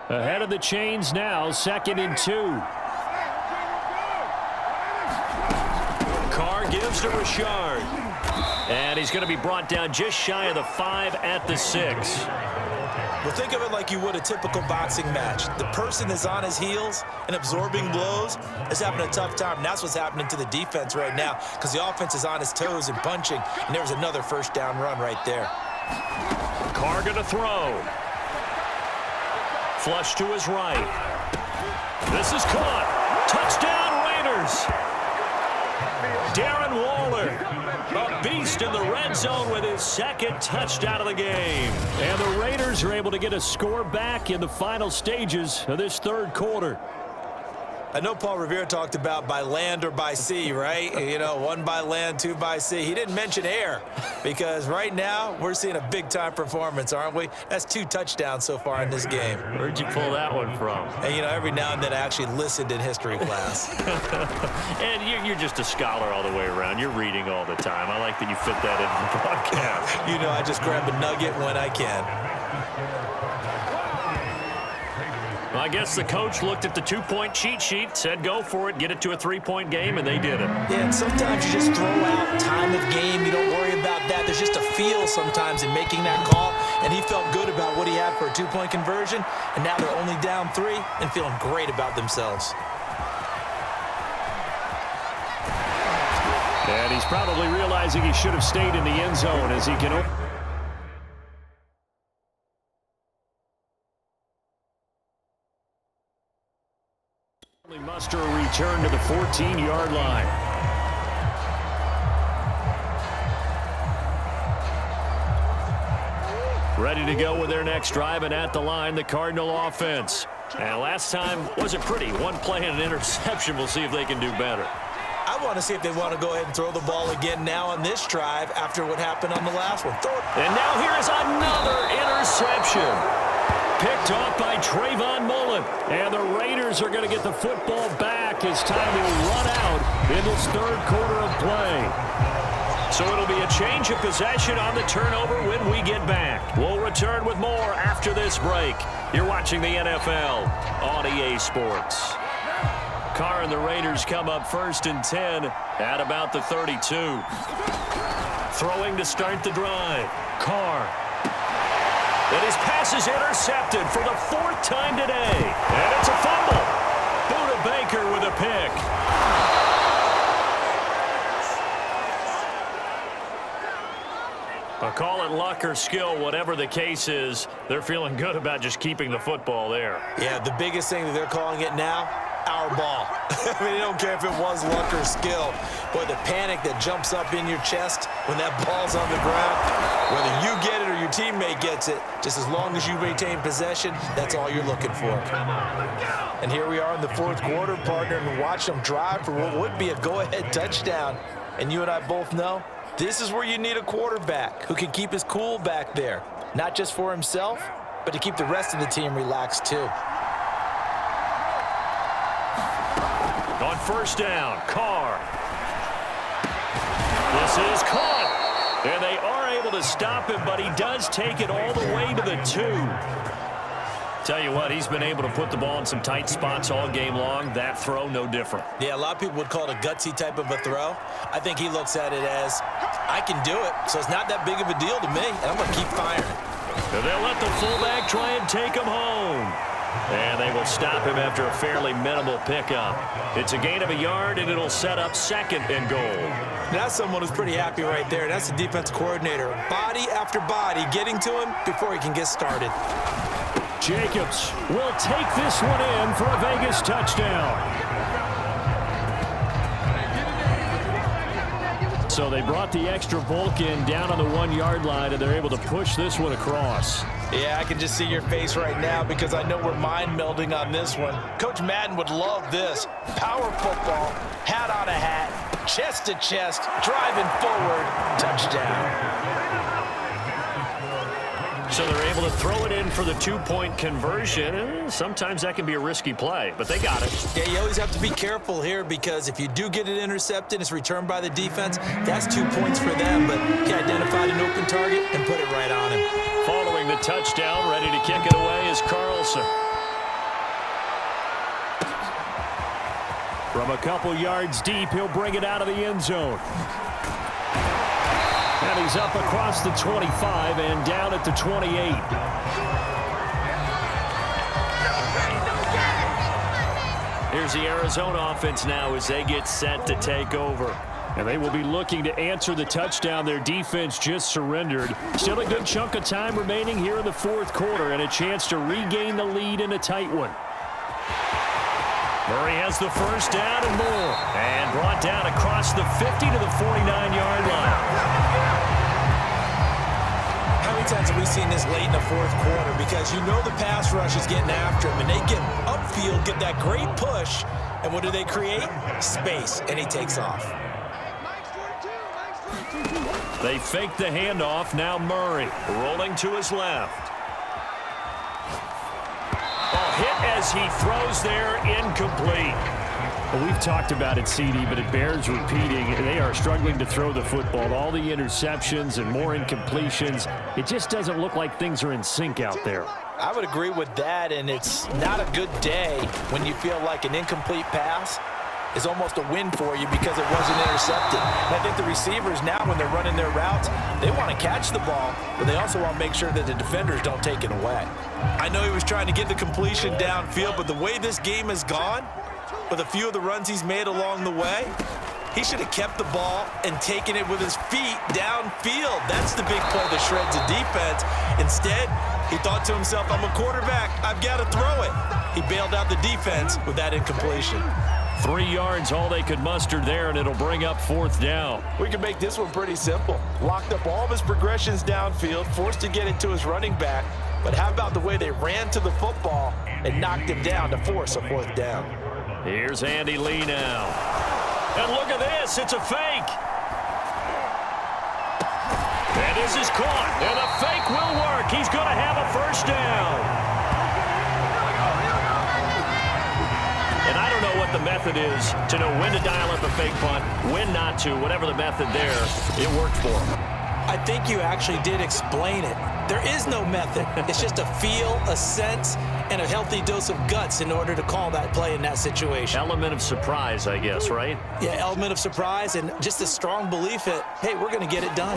Ahead of the chains now, 2nd and 2. Carr gives to Richard. And he's going to be brought down just shy of the 5 at the 6. Well, think of it like you would a typical boxing match. The person is on his heels and absorbing blows is having a tough time. And that's what's happening to the defense right now because the offense is on his toes and punching. And there was another first down run right there. Carr going to throw. Flush to his right. This is caught. Touchdown Raiders. Darren Waller, a beast in the red zone with his 2nd touchdown of the game. And the Raiders are able to get a score back in the final stages of this 3rd quarter. I know Paul Revere talked about by land or by sea, right? You know, 1 by land, 2 by sea. He didn't mention air because right now we're seeing a big-time performance, aren't we? That's 2 touchdowns so far in this game. Where'd you pull that one from? And, you know, every now and then I actually listened in history class. And you're just a scholar all the way around. You're reading all the time. I like that you fit that in the broadcast. You know, I just grab a nugget when I can. Well, I guess the coach looked at the 2-point cheat sheet, said go for it, get it to a 3-point game, and they did it. Yeah, and sometimes you just throw out time of game. You don't worry about that. There's just a feel sometimes in making that call, and he felt good about what he had for a 2-point conversion, and now they're only down 3 and feeling great about themselves. And he's probably realizing he should have stayed in the end zone as he can muster a return to the 14-yard line. Ready to go with their next drive, and at the line, the Cardinal offense. And last time wasn't pretty. 1 play and an interception. We'll see if they can do better. I want to see if they want to go ahead and throw the ball again now on this drive after what happened on the last one. Throw it. And now here is another interception. Picked off by Trayvon Mullen. And the Raiders are going to get the football back as time will run out in this 3rd quarter of play. So it'll be a change of possession on the turnover when we get back. We'll return with more after this break. You're watching the NFL on EA Sports. Carr and the Raiders come up 1st and 10 at about the 32. Throwing to start the drive. Carr. And his pass is intercepted for the 4th time today. And it's a fumble. Buda Baker with a pick. I'll call it luck or skill, whatever the case is. They're feeling good about just keeping the football there. Yeah, the biggest thing that they're calling it now, our ball. I mean, they don't care if it was luck or skill. Boy, the panic that jumps up in your chest when that ball's on the ground, whether you get it or your teammate gets it, just as long as you maintain possession, that's all you're looking for. And here we are in the 4th quarter, partner, and watch them drive for what would be a go-ahead touchdown. And you and I both know this is where you need a quarterback who can keep his cool back there, not just for himself, but to keep the rest of the team relaxed too. On 1st down, Carr. This is caught. And they are able to stop him, but he does take it all the way to the 2. Tell you what, he's been able to put the ball in some tight spots all game long. That throw, no different. Yeah, a lot of people would call it a gutsy type of a throw. I think he looks at it as, I can do it, so it's not that big of a deal to me, and I'm going to keep firing. And they'll let the fullback try and take him home. And they will stop him after a fairly minimal pickup. It's a gain of a yard, and it'll set up 2nd and goal. That's someone who's pretty happy right there. That's the defense coordinator. Body after body getting to him before he can get started. Jacobs will take this one in for a Vegas touchdown. So they brought the extra bulk in down on the 1-yard line, and they're able to push this one across. Yeah, I can just see your face right now because I know we're mind melding on this one. Coach Madden would love this. Power football, hat on a hat, chest to chest, driving forward, touchdown. So they're able to throw it in for the 2-point conversion. Sometimes that can be a risky play, but they got it. Yeah, you always have to be careful here because if you do get it intercepted, it's returned by the defense, that's 2 points for them, but he identified an open target and put it right on him. Following the touchdown, ready to kick it away is Carlson. From a couple yards deep, he'll bring it out of the end zone. And he's up across the 25 and down at the 28. Here's the Arizona offense now as they get set to take over. And they will be looking to answer the touchdown their defense just surrendered. Still a good chunk of time remaining here in the fourth quarter and a chance to regain the lead in a tight one. Murray has the first down and more. And brought down across the 50 to the 49-yard line. How many times have we seen this late in the fourth quarter? Because you know the pass rush is getting after him, and they get upfield, get that great push, and what do they create? Space, and he takes off. They fake the handoff. Now Murray rolling to his left. Hit as he throws there, incomplete. Well, we've talked about it, CD, but it bears repeating. They are struggling to throw the football. All the interceptions and more incompletions. It just doesn't look like things are in sync out there. I would agree with that, and it's not a good day when you feel like an incomplete pass is almost a win for you because it wasn't intercepted. And I think the receivers now, when they're running their routes, they want to catch the ball, but they also want to make sure that the defenders don't take it away. I know he was trying to get the completion downfield, but the way this game has gone, with a few of the runs he's made along the way, he should have kept the ball and taken it with his feet downfield. That's the big play that shreds the defense. Instead, he thought to himself, I'm a quarterback, I've got to throw it. He bailed out the defense with that incompletion. 3 yards, all they could muster there, and it'll bring up fourth down. We can make this one pretty simple. Locked up all of his progressions downfield, forced to get it to his running back. But how about the way they ran to the football and knocked him down to force a fourth down? Here's Andy Lee now. And look at this, it's a fake. And this is caught, and the fake will work. He's going to have a first down. And I don't know what the method is to know when to dial up a fake punt, when not to, whatever the method there, it worked for him. I think you actually did explain it. There is no method. It's just a feel, a sense, and a healthy dose of guts in order to call that play in that situation. Element of surprise, I guess, right? Yeah, element of surprise and just a strong belief that, hey, we're going to get it done.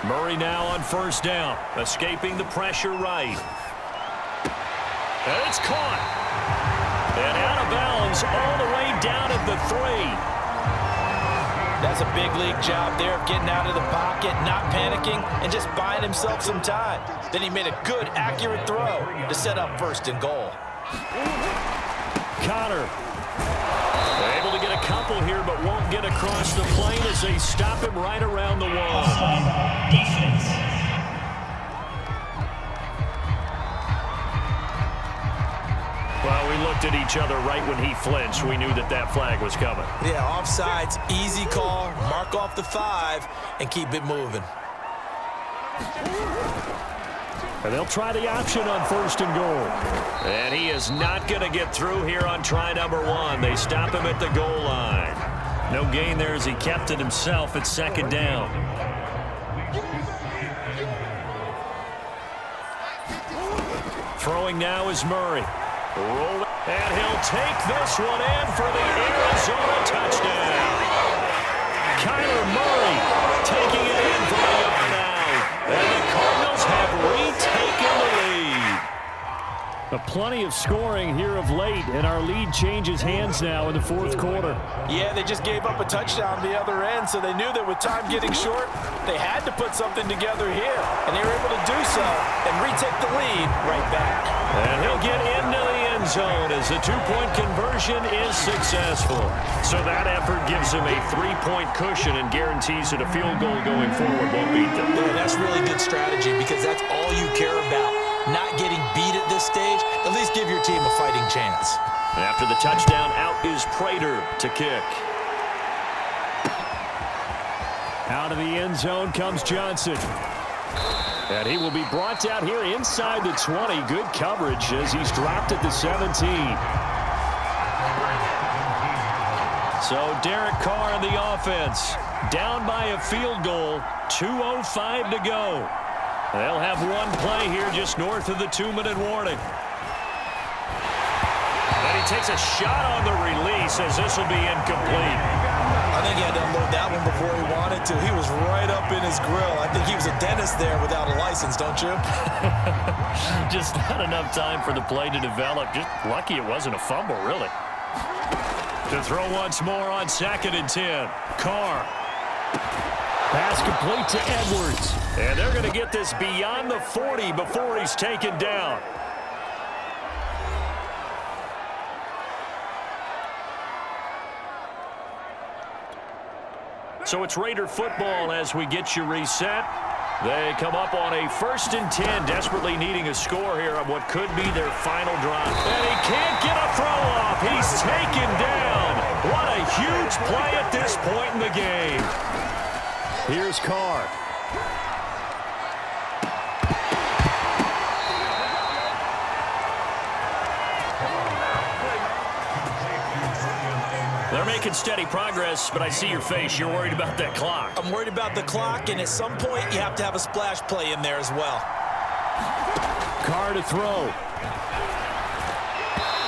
Murray now on first down, escaping the pressure right. And it's caught. And out of bounds all the way down at the 3. That's a big league job there of getting out of the pocket, not panicking, and just buying himself some time. Then he made a good, accurate throw to set up first and goal. Connor able to get a couple here, but won't get across the plane as they stop him right around the wall. Defense. Well, we looked at each other right when he flinched. We knew that that flag was coming. Yeah, offsides, easy call, mark off the 5, and keep it moving. And they'll try the option on first and goal. And he is not going to get through here on try number 1. They stop him at the goal line. No gain there as he kept it himself at second down. Throwing now is Murray. Rolling, and he'll take this one in for the Arizona touchdown. Kyler Murray taking it in from a yard out. And the Cardinals have retaken the lead. Plenty of scoring here of late, and our lead changes hands now in the fourth quarter. Yeah, they just gave up a touchdown the other end, so they knew that with time getting short, they had to put something together here, and they were able to do so and retake the lead right back. And he'll get into the end zone as the two-point conversion is successful. So that effort gives him a 3-point cushion and guarantees that a field goal going forward won't beat them. Yeah, that's really good strategy because that's all you care about. Not getting beat at this stage, at least give your team a fighting chance. And after the touchdown, out is Prater to kick. Out of the end zone comes Johnson. And he will be brought down here inside the 20. Good coverage as he's dropped at the 17. So Derek Carr in the offense. Down by a field goal. 2:05 to go. They'll have one play here just north of the 2-minute warning. And he he takes a shot on the release as this will be incomplete. I think he had to unload that one before he wanted to. He was right up in his grill. I think he was a dentist there without a license, don't you? Just not enough time for the play to develop. Just lucky it wasn't a fumble, really. To throw once more on 2nd and 10. Carr. Pass complete to Edwards. And they're going to get this beyond the 40 before he's taken down. So it's Raider football as we get you reset. They come up on a 1st and 10, desperately needing a score here on what could be their final drive. And he can't get a throw off. He's taken down. What a huge play at this point in the game. Here's Carr. They're making steady progress, but I see your face. You're worried about that clock. I'm worried about the clock, and at some point, you have to have a splash play in there as well. Carr to throw.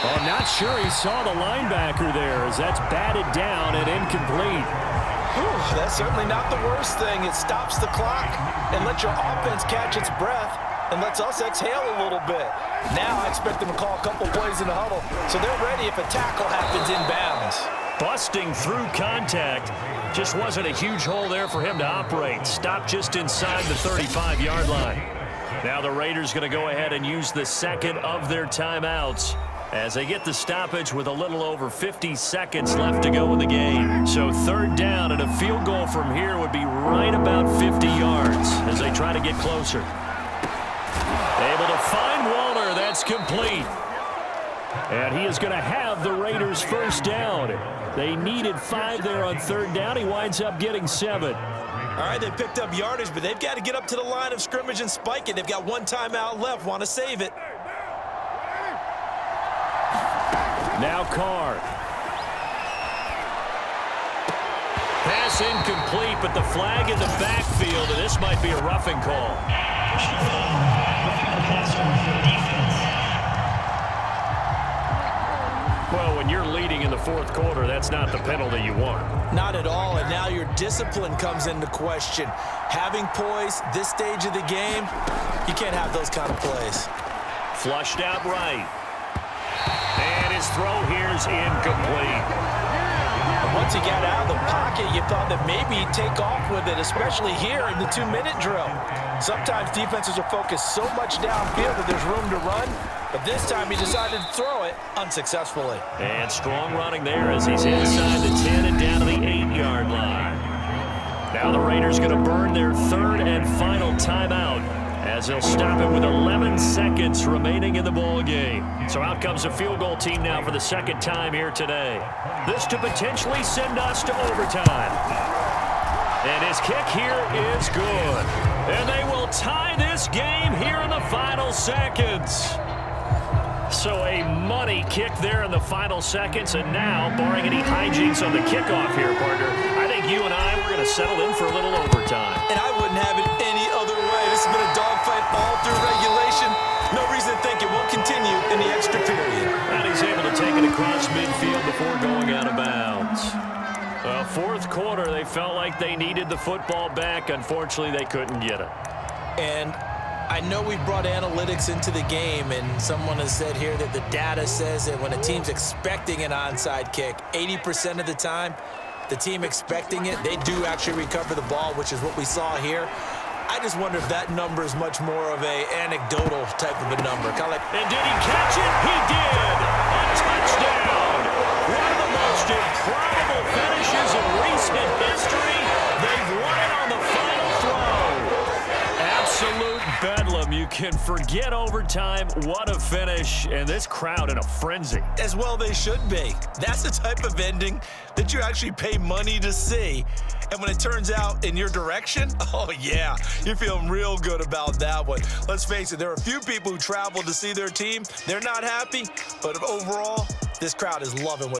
Oh, I'm not sure he saw the linebacker there as that's batted down and incomplete. Whew, that's certainly not the worst thing. It stops the clock and lets your offense catch its breath and lets us exhale a little bit. Now I expect them to call a couple plays in the huddle, so they're ready if a tackle happens inbounds. Busting through contact. Just wasn't a huge hole there for him to operate. Stopped just inside the 35-yard line. Now the Raiders going to go ahead and use the 2nd of their timeouts as they get the stoppage with a little over 50 seconds left to go in the game. So 3rd down and a field goal from here would be right about 50 yards as they try to get closer. Able to find Walter. That's complete. And he is going to have the Raiders 1st down. They needed 5 there on 3rd down. He winds up getting 7. All right, they picked up yardage, but they've got to get up to the line of scrimmage and spike it. They've got 1 timeout left. Want to save it. Now Carr. Pass incomplete, but the flag in the backfield, and this might be a roughing call. Well, when you're leading in the 4th quarter, that's not the penalty you want. Not at all, and now your discipline comes into question. Having poise this stage of the game, you can't have those kind of plays. Flushed out right. And his throw here is incomplete. Once he got out of the pocket, you thought that maybe he'd take off with it, especially here in the 2-minute drill. Sometimes defenses are focused so much downfield that there's room to run, but this time he decided to throw it unsuccessfully. And strong running there as he's inside the 10 and down to the 8-yard line. Now the Raiders going to burn their 3rd and final timeout as they'll stop it with 11 seconds remaining in the ball game. So out comes the field goal team now for the 2nd time here today. This to potentially send us to overtime. And his kick here is good. And they will tie this game here in the final seconds. So a money kick there in the final seconds. And now, barring any hijinks on the kickoff here, partner, I think you and I were going to settle in for a little overtime. And I wouldn't have it any other way. This has been a dogfight all through regulation. No reason to think it won't continue in the extra period. And he's able to take it across midfield before going out of bounds. Well, 4th quarter, they felt like they needed the football back. Unfortunately, they couldn't get it. And I know we brought analytics into the game, and someone has said here that the data says that when a team's expecting an onside kick, 80% of the time, the team expecting it, they do actually recover the ball, which is what we saw here. I just wonder if that number is much more of a anecdotal type of a number. Kind of like, and did he catch it? He did! A touchdown! One of the most improbable finishes in recent history. They've won it on the final throw. Absolute bedlam. You can forget overtime. What a finish. And this crowd in a frenzy. As well they should be. That's the type of ending that you actually pay money to see. And when it turns out in your direction, oh yeah, you're feeling real good about that one. Let's face it, there are a few people who travel to see their team. They're not happy, but overall, this crowd is loving what